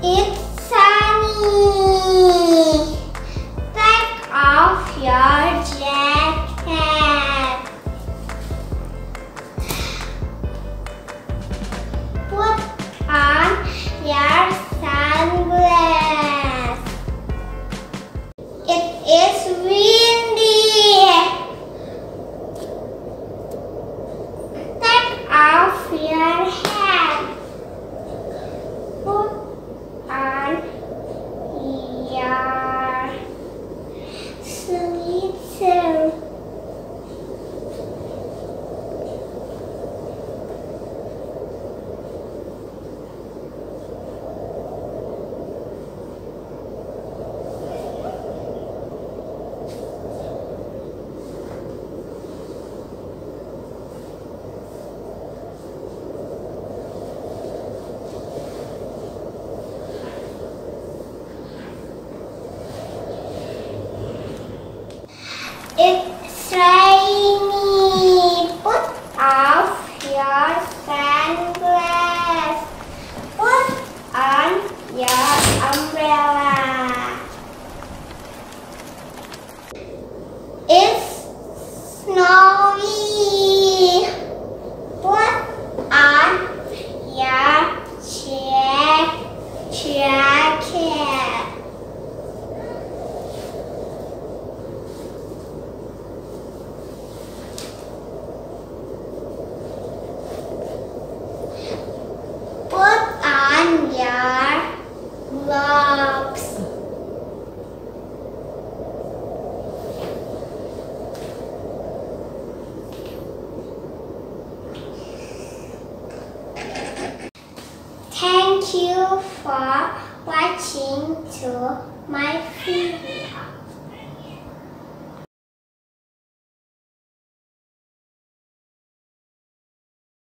It's sunny. Take off your jacket. Put on your sunglasses. It is windy. Take off your hat. Put on your sweater. It's rainy. Put off your sunglasses. Put on your umbrella. It's snowy. Put on your jacket. Put on your gloves. Thank you for watching to my video.